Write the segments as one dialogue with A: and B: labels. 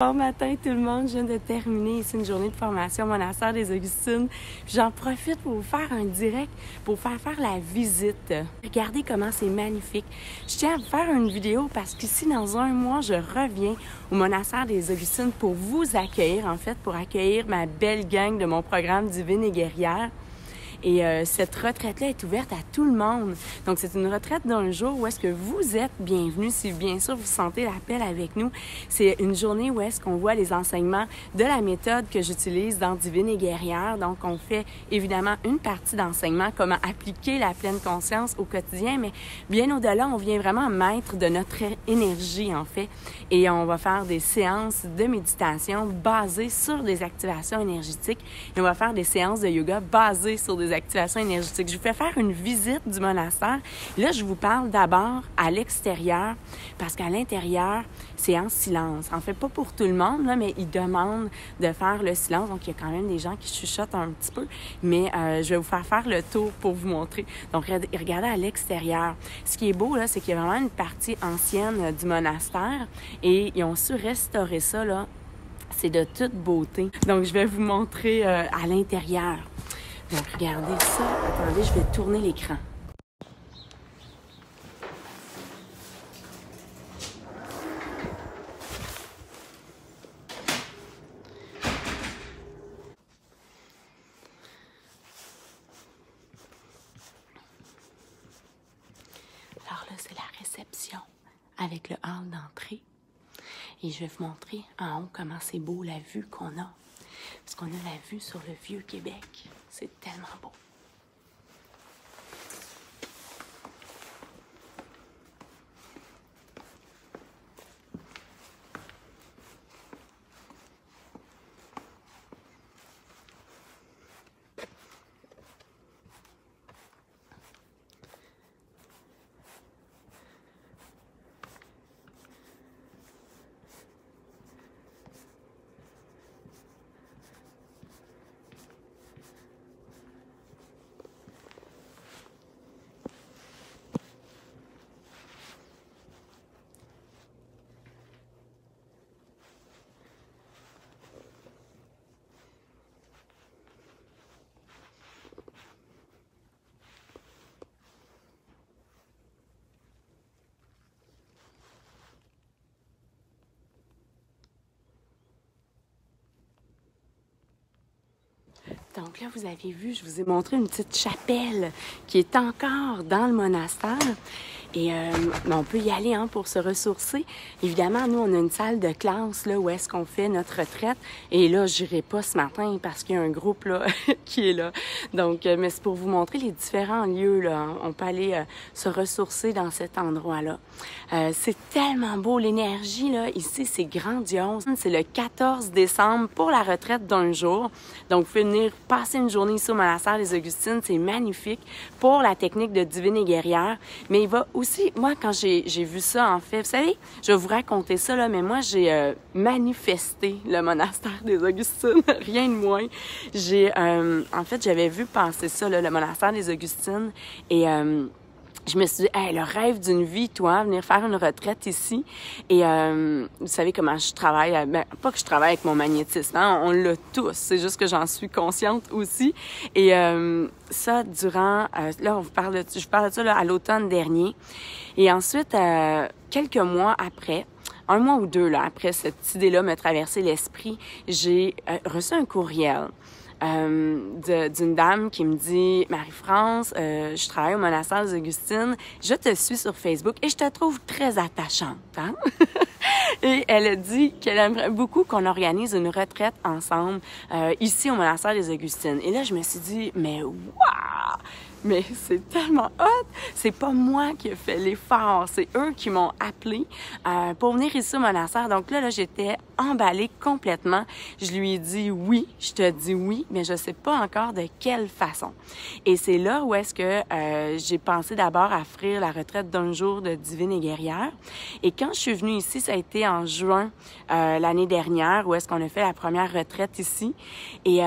A: Bon matin tout le monde, je viens de terminer ici une journée de formation au monastère des Augustines. J'en profite pour vous faire un direct, pour vous faire la visite. Regardez comment c'est magnifique. Je tiens à vous faire une vidéo parce qu'ici dans un mois, je reviens au monastère des Augustines pour vous accueillir, en fait, pour accueillir ma belle gang de mon programme Divine et Guerrière. Et cette retraite-là est ouverte à tout le monde. Donc, c'est une retraite d'un jour où est-ce que vous êtes bienvenus, si bien sûr vous sentez l'appel avec nous. C'est une journée où est-ce qu'on voit les enseignements de la méthode que j'utilise dans Divine et Guerrière. Donc, on fait évidemment une partie d'enseignement, comment appliquer la pleine conscience au quotidien, mais bien au-delà, on vient vraiment maître de notre énergie, en fait. Et on va faire des séances de méditation basées sur des activations énergétiques. Et on va faire des séances de yoga basées sur des activations énergétiques. Je vous fais faire une visite du monastère. Là, je vous parle d'abord à l'extérieur, parce qu'à l'intérieur, c'est en silence. En fait, pas pour tout le monde, là, mais ils demandent de faire le silence. Donc, il y a quand même des gens qui chuchotent un petit peu, mais je vais vous faire le tour pour vous montrer. Donc, regardez à l'extérieur. Ce qui est beau, là, c'est qu'il y a vraiment une partie ancienne du monastère et ils ont su restaurer ça, là. C'est de toute beauté. Donc, je vais vous montrer à l'intérieur. Donc, regardez ça. Attendez, je vais tourner l'écran. Alors là, c'est la réception avec le hall d'entrée. Et je vais vous montrer en haut comment c'est beau la vue qu'on a. Parce qu'on a la vue sur le Vieux-Québec. C'est tellement beau. Donc là, vous avez vu, je vous ai montré une petite chapelle qui est encore dans le monastère. Et on peut y aller pour se ressourcer. Évidemment, nous, on a une salle de classe là, où est-ce qu'on fait notre retraite. Et là, je n'irai pas ce matin parce qu'il y a un groupe là, qui est là. Donc, mais c'est pour vous montrer les différents lieux. Là. On peut aller se ressourcer dans cet endroit-là. C'est tellement beau. L'énergie, là, ici, c'est grandiose. C'est le 14 décembre pour la retraite d'un jour. Donc, vous pouvez venir passer une journée ici au monastère des Augustines. C'est magnifique pour la technique de Divine et Guerrière. Mais il va aussi, moi, quand j'ai vu ça, en fait, vous savez, je vais vous raconter ça, là, mais moi, j'ai manifesté le monastère des Augustines, rien de moins. En fait, j'avais vu passer ça, là, le monastère des Augustines, et je me suis dit, hey, le rêve d'une vie, toi, venir faire une retraite ici. Et vous savez comment je travaille, pas que je travaille avec mon magnétisme, hein, on l'a tous, c'est juste que j'en suis consciente aussi. Et ça, durant, là, je vous parle de ça là, à l'automne dernier. Et ensuite, quelques mois après, un mois ou deux là, après cette idée-là me traversait l'esprit, j'ai reçu un courriel. D'une dame qui me dit « Marie-France, je travaille au monastère des Augustines, je te suis sur Facebook et je te trouve très attachante. Hein? » Et elle a dit qu'elle aimerait beaucoup qu'on organise une retraite ensemble ici au monastère des Augustines. Et là, je me suis dit « Mais waouh! Mais c'est tellement hot! C'est pas moi qui ai fait l'effort, c'est eux qui m'ont appelé pour venir ici au monastère. Donc là, j'étais emballée complètement. Je lui ai dit oui, je te dis oui, mais je sais pas encore de quelle façon. Et c'est là où est-ce que j'ai pensé d'abord à offrir la retraite d'un jour de Divine et Guerrière. Et quand je suis venue ici, ça a été en juin l'année dernière, où est-ce qu'on a fait la première retraite ici. Et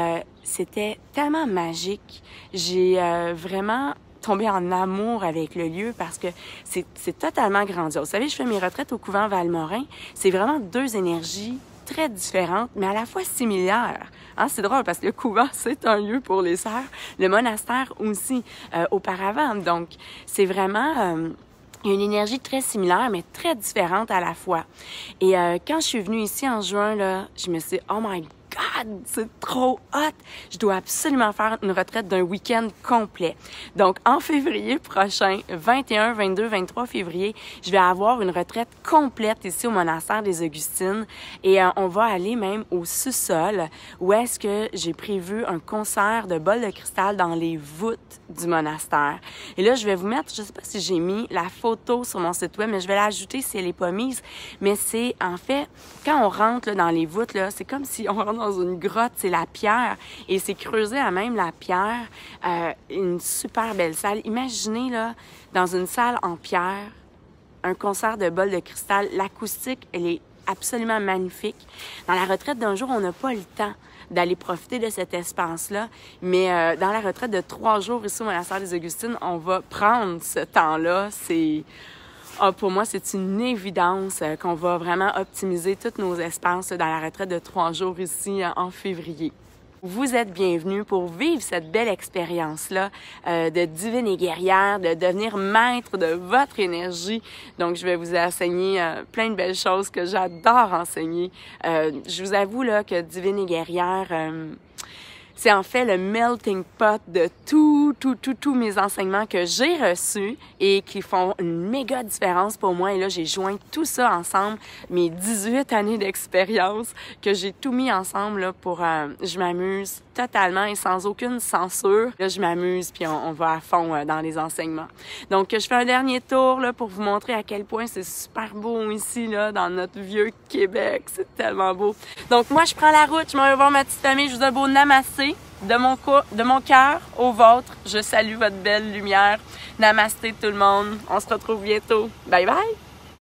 A: c'était tellement magique. J'ai vraiment tombé en amour avec le lieu parce que c'est totalement grandiose. Vous savez, je fais mes retraites au couvent Valmorin. C'est vraiment deux énergies très différentes, mais à la fois similaires. Hein, c'est drôle parce que le couvent, c'est un lieu pour les sœurs. Le monastère aussi, auparavant. Donc, c'est vraiment... il y a une énergie très similaire, mais très différente à la fois. Et quand je suis venue ici en juin, là, je me suis dit, oh my God, c'est trop hot! Je dois absolument faire une retraite d'un week-end complet. Donc, en février prochain, 21, 22, 23 février, je vais avoir une retraite complète ici au monastère des Augustines. Et on va aller même au sous-sol, où est-ce que j'ai prévu un concert de bols de cristal dans les voûtes du monastère. Et là, je vais vous mettre, je sais pas si j'ai mis la photo sur mon site web, mais je vais l'ajouter si elle est pas mise. Mais c'est, en fait, quand on rentre là, dans les voûtes, là, c'est comme si on rentre dans une grotte, c'est la pierre, et c'est creusé à même la pierre, une super belle salle. Imaginez, là, dans une salle en pierre, un concert de bols de cristal. L'acoustique, elle est absolument magnifique. Dans la retraite d'un jour, on n'a pas le temps d'aller profiter de cet espace-là, mais dans la retraite de 3 jours ici au monastère des Augustines, on va prendre ce temps-là. C'est... pour moi, c'est une évidence qu'on va vraiment optimiser tous nos espaces dans la retraite de 3 jours ici en février. Vous êtes bienvenus pour vivre cette belle expérience-là de divine et guerrière, de devenir maître de votre énergie. Donc, je vais vous enseigner plein de belles choses que j'adore enseigner. Je vous avoue là que divine et guerrière... c'est en fait le melting pot de tous mes enseignements que j'ai reçus et qui font une méga différence pour moi. Et là, j'ai joint tout ça ensemble, mes 18 années d'expérience, que j'ai tout mis ensemble là, pour... je m'amuse totalement et sans aucune censure. Là, je m'amuse puis on va à fond dans les enseignements. Donc, je fais un dernier tour là, pour vous montrer à quel point c'est super beau ici, là, dans notre vieux Québec. C'est tellement beau. Donc, moi, je prends la route, je m'en vais voir ma petite famille. Je vous donne un beau namasté. De mon cœur au vôtre, je salue votre belle lumière. Namasté tout le monde. On se retrouve bientôt. Bye bye!